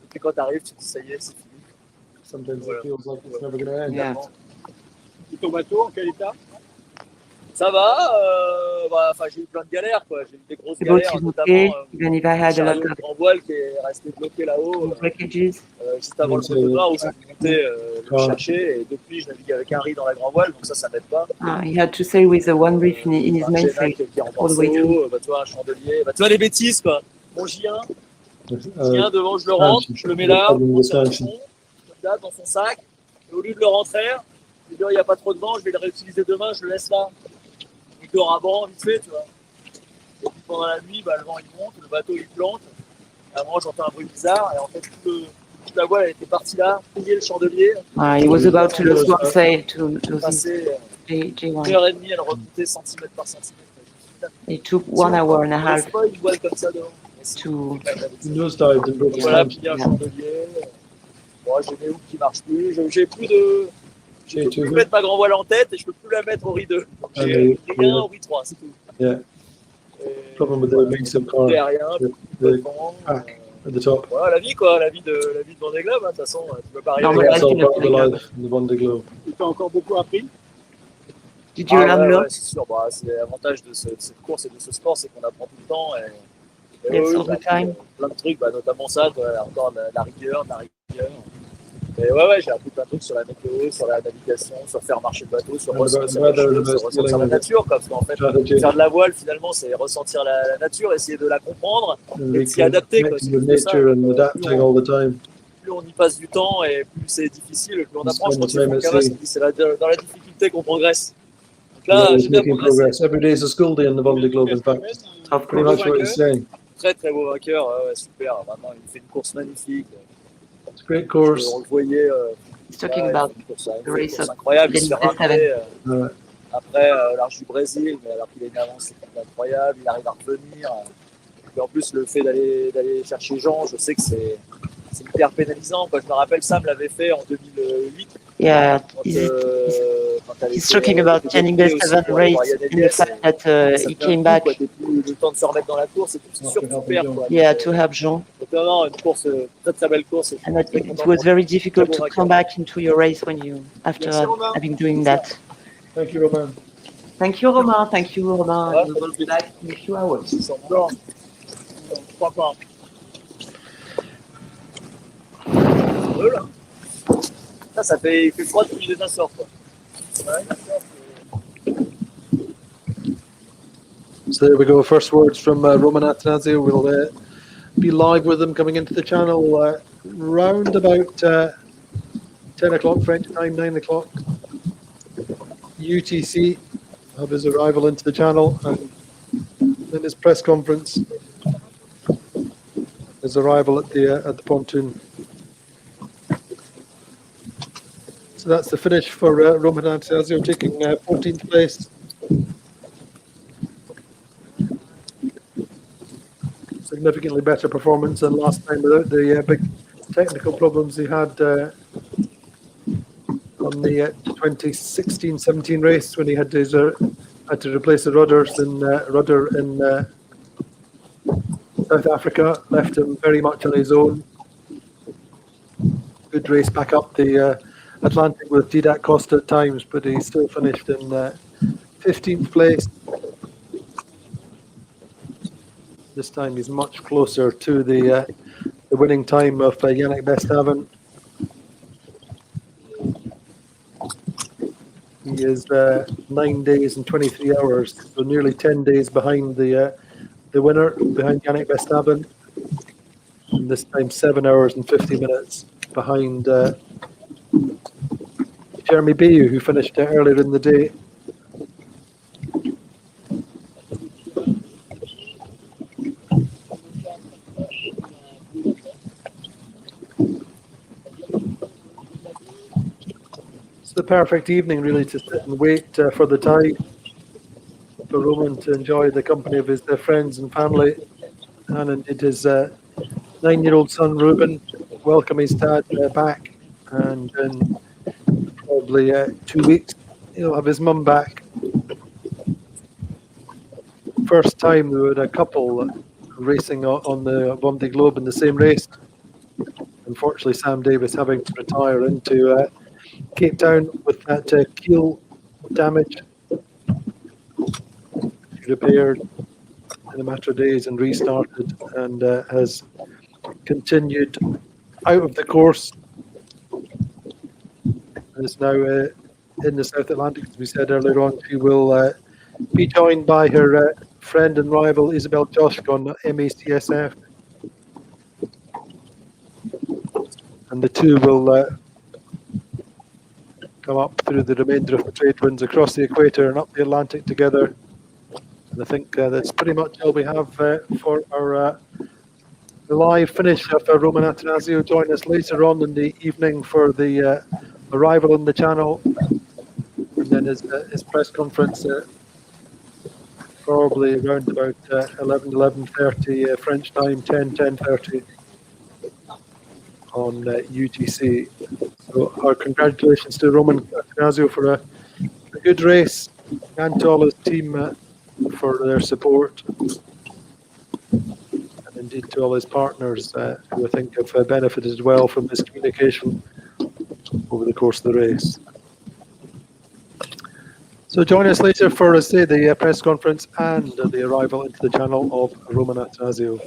Et puis quand t'arrives, tu te dis ça y est, c'est fini. Sometimes it feels like it's never going to end. yeah. Et ton bateau, en quel état? Ça va, enfin j'ai eu plein de galères quoi, j'ai eu des grosses The boat galères, is notamment okay, even if I had a j'ai lot un of grand voile qui est resté bloqué là-haut. breakages. Juste avant le poteau noir où je montais le chercher et depuis je navigue avec un riz dans la grand voile donc ça m'aide pas. He had to sail with a one reef in his Un mainsail Génac qui est en all the way through. morceaux, bah, tu vois, un chandelier, bah, tu vois les bêtises quoi. Mon J1 devant je le rentre, je le mets là, on tire le fond, là dans son sac et au lieu de le rentrer, je dis il n'y a pas trop de vent, je vais le réutiliser demain, je le laisse là. Il dort avant, vite fait, tu vois. Et puis pendant la nuit, bah, le vent il monte, le bateau il plante. Et à un moment j'entends un bruit bizarre et en fait toute la voile elle était partie là, plier le chandelier. He was about to lose one sail to lose his Passer une J1. heure et demie, elle remontait centimètre par centimètre. It took 1 hour and a On half laisse pas une voile comme ça devant. to Nosedived and broke his Voilà, hand. plier un chandelier. Bon, j'ai mes hooks qui marchent plus. J'ai plus de. Je peux plus mettre ma grand voile en tête et je peux plus la mettre au riz 2. Donc j'ai rien au riz 3, c'est tout. Yeah. Et Problem with the big subcar. rien, The pack at the top. voilà, la vie quoi, la vie de Vendée Globe, hein. De toute façon, tu peux pas Non, arriver. mais That's all la part of the life, the Vendée Globe. Tu as encore beaucoup appris. Did you learn a lot? C'est sûr, bah, c'est l'avantage de cette course et de ce sport, c'est qu'on apprend tout le temps. Et Yes, all the time. plein de trucs, bah, notamment ça, quoi, encore la rigueur, la rigueur. Et ouais, j'ai appris plein de trucs sur la météo, sur la navigation, sur faire marcher le bateau, sur ressentir la nature, quoi, parce qu'en fait, faire de la voile, finalement, c'est ressentir la nature, essayer de la comprendre et s'y adapter. Quoi, with nature and adapting all the time. Plus on y passe du temps et plus c'est difficile, plus on apprend. Je crois que Spend c'est time at sea. c'est dans la difficulté qu'on progresse. Donc là, Always j'ai bien making progressé. progress. Every day is a school day in the Vendée Globe, in fact. Of Pretty course. much what he's saying. Très très beau vainqueur, ouais, super, vraiment, il fait une course magnifique. It's a great course. On le voyait. He's talking Ouais, about une course, une the race course of incroyable, il se fait Vendée ramener Ouais. après l'arche du Brésil, mais alors qu'il a une avance incroyable, il arrive à revenir. Et en plus, le fait d'aller chercher Jean, je sais que c'est hyper pénalisant. Quoi. Je me rappelle, Sam l'avait fait en 2008. Yeah, Quand, he's talking about Yannick Besteven race and the fact that he came back, T'as plus le temps de se remettre dans la course et tout, c'est sûr que tu perds. Quoi. yeah, to help Jean. Donc, non, une course, très très belle course. And that it was very difficult to come back into your race when you, after having doing that. Thank you, Romain. Thank you, Romain. Thank you, Romain. Ouais. We will be back in a few hours. Ils sont morts. Je crois pas. Voilà. Ça fait, il fait froid depuis les Açores, quoi. Ouais, So there we go. First words from Romain Attansio. We'll be live with him coming into the channel round about 10 o'clock French time, 9 o'clock UTC of his arrival into the channel and then his press conference, his arrival at the pontoon. So that's the finish for Romain Attansio, taking 14th place. Significantly better performance than last time without the big technical problems he had on the 2016-17 race when he had to replace the rudder in South Africa. Left him very much on his own. Good race back up the Atlantic with Didac Costa at times, but he still finished in 15th place. This time he's much closer to the winning time of Yannick Bestaven. He is 9 days and 23 hours, so nearly 10 days behind the the winner behind Yannick Verstappen. And this time 7 hours and 50 minutes behind Jeremy Bayou, who finished earlier in the day. It's the perfect evening, really, to sit and wait for the tide, for Roman to enjoy the company of his friends and family, and indeed his 9-year-old son Ruben welcome his dad back, and in probably 2 weeks he'll have his mum back. First time we had a couple racing on the Vendée Globe in the same race. Unfortunately, Sam Davis having to retire into Cape Town with that keel damage. She repaired in a matter of days and restarted, and has continued out of the course. And is now in the South Atlantic, as we said earlier on. She will be joined by her friend and rival Isabel Joschk on MACSF. And the two will come up through the remainder of the trade winds across the equator and up the Atlantic together. And I think that's pretty much all we have for our live finish of Romain Attansio. Join us later on in the evening for the arrival on the channel, and then his press conference probably around about 11:30 French time, 10:30 on UTC. So our congratulations to Romain Attansio for a good race, and to all his team for their support, and indeed to all his partners who I think have benefited well from this communication over the course of the race. So join us later for, say, the press conference and the arrival into the channel of Romain Attansio.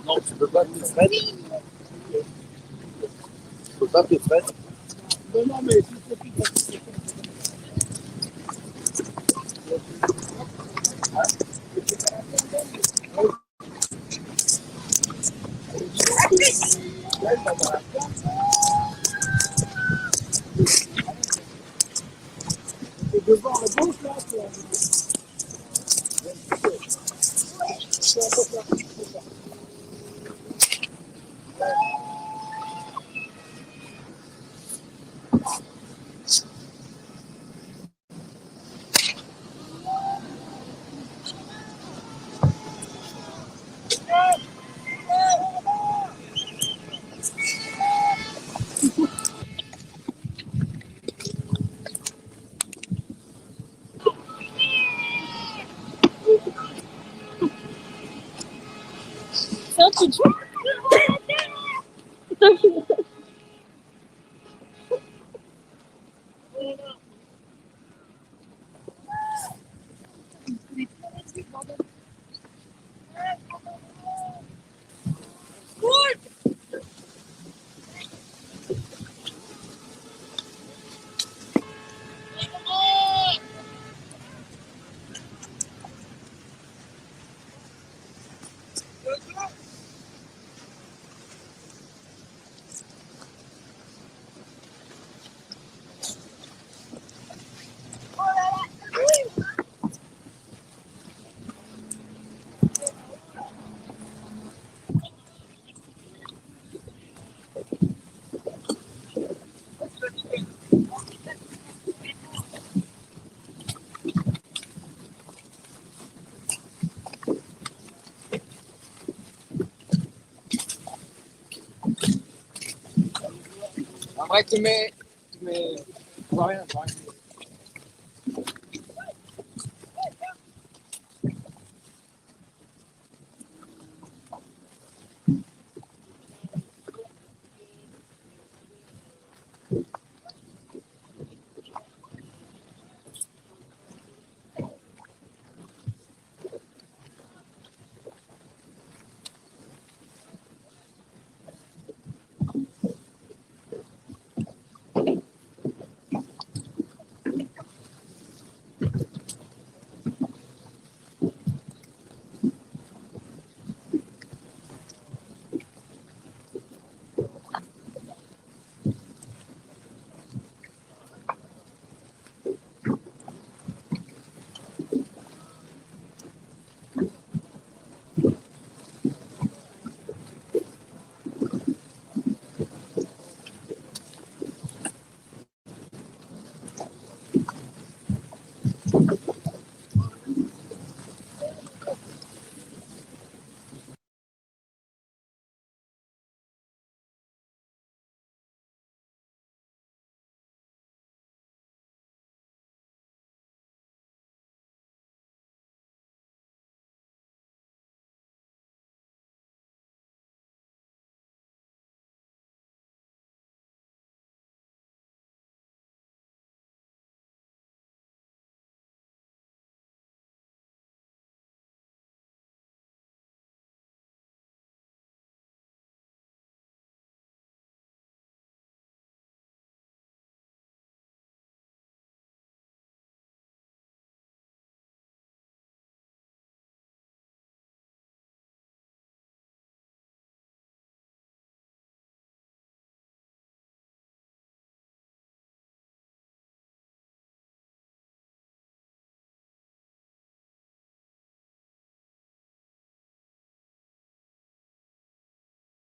Non, tu peux pas te mettre. Tu peux pas te mettre. Non, mais devant à gauche, là, Après, tu mets... Je vois rien, je vois rien.